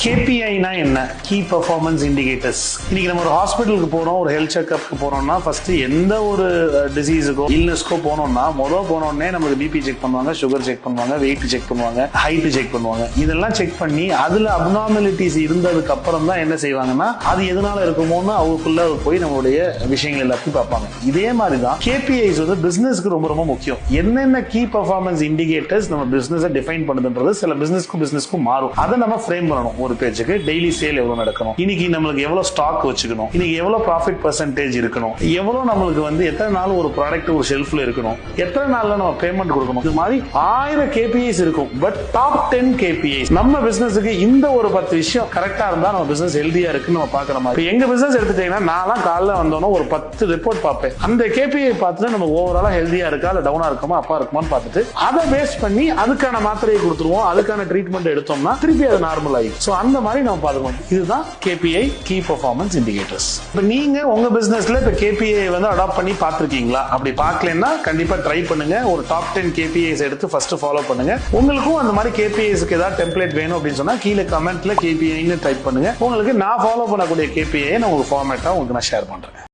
KPI-னா என்ன? Key performance indicators. இன்னைக்கு நம்ம ஒரு ஹாஸ்பிட்டலுக்கு போறோம், ஒரு ஹெல்த் செக்அப்க்கு போறோம்னா ஃபர்ஸ்ட் எந்த ஒரு டிசீஸுக்கோ இல்னஸ்க்கோ போனோம்னா போனோடனே நமக்கு பிபி செக் பண்ணுவாங்க, சுகர் செக் பண்ணுவாங்க, வெயிட் செக் பண்ணுவாங்க, ஹைட் செக் பண்ணுவாங்க. இதெல்லாம் செக் பண்ணி அதுல அப்நார்மாலிட்டிஸ் இருந்ததுக்கு அப்புறம் தான் என்ன செய்வாங்கன்னா அது எதனால இருக்குமோன்னு அவங்களுக்குள்ள போய் நம்மளுடைய விஷயங்கள் எல்லாத்தையும் பார்ப்பாங்க. இதே மாதிரி தான் KPIs வந்து பிசினஸ்க்கு ரொம்ப ரொம்ப முக்கியம். என்னென்ன கீ பெர்ஃபார்மன்ஸ் இண்டிகேட்டர்ஸ் நம்ம பிசினஸ் டிஃபைன் பண்ணுதுன்றது சில பிசினஸ்க்கும் மாறும். அதை நம்ம ஃப்ரேம் பண்ணணும். ஒரு பேஜுக்கு டெய்லி சேல் எவ்வளவு நடக்கணும், இன்னைக்கு நம்மளுக்கு எவ்வளவு ஸ்டாக் வச்சுக்கணும், இன்னைக்கு எவ்வளவு ப்ராஃபிட் பெர்சன்டேஜ் இருக்கணும், எவ்வளவு நம்மளுக்கு வந்து எத்தனை நாள் ஒரு ப்ராடக்ட் ஒரு ஷெல்ஃப்ல இருக்கணும், எத்தனை நாள்ல நம்ம பேமெண்ட் கொடுக்கணும். இது மாதிரி 1000 KPIs இருக்கும். பட் டாப் 10 KPIs நம்ம பிசினஸுக்கு இந்த ஒரு 10 விஷயம் கரெக்டா இருந்தா நம்ம பிசினஸ் ஹெல்தியா இருக்குன்னு நம்ம பாக்குற மாதிரி. எங்க பிசினஸ் எடுத்துட்டீங்கன்னா நான் காலைல வந்தோம் ஒரு 10 ரிப்போர்ட் பார்ப்பேன். அந்த KPI பார்த்துட்டு நம்ம ஓவராலா ஹெல்தியா இருக்கா இல்ல டவுனா இருக்குமா அப்பா இருக்குமான்னு பார்த்துட்டு அதை பேஸ் பண்ணி அதுக்கான மாத்திரையை கொடுத்துருவோம், அதுக்கான ட்ரீட்மெண்ட் எடுத்தோம்னா திருப்பி அது நார்மல் ஆகும். அந்த மாதிரி நம்ம பார்த்துக்கணும். இதுதான் KPI கீ பெர்ஃபார்மன்ஸ் இண்டிகேட்டர்ஸ். இப்போ நீங்க உங்க பிசினஸ்ல இப்போ KPI வந்து அடாப்ட் பண்ணி பார்த்திருக்கீங்களா? அப்படி பார்க்கலன்னா கண்டிப்பா ட்ரை பண்ணுங்க. ஒரு டாப் 10 KPIs எடுத்து ஃபர்ஸ்ட் ஃபாலோ பண்ணுங்க. உங்களுக்கும் அந்த மாதிரி KPIஸ்க்கு ஏதாவது டெம்ப்ளேட் வேணும் அப்படின்னு சொன்னா கீழே கமெண்ட்ல KPI ன்னு டைப் பண்ணுங்க. உங்களுக்கு நான் ஃபாலோ பண்ணக்கூடிய KPI நான் உங்களுக்கு ஃபார்மேட்டா உங்களுக்கு நான் ஷேர் பண்றேன்.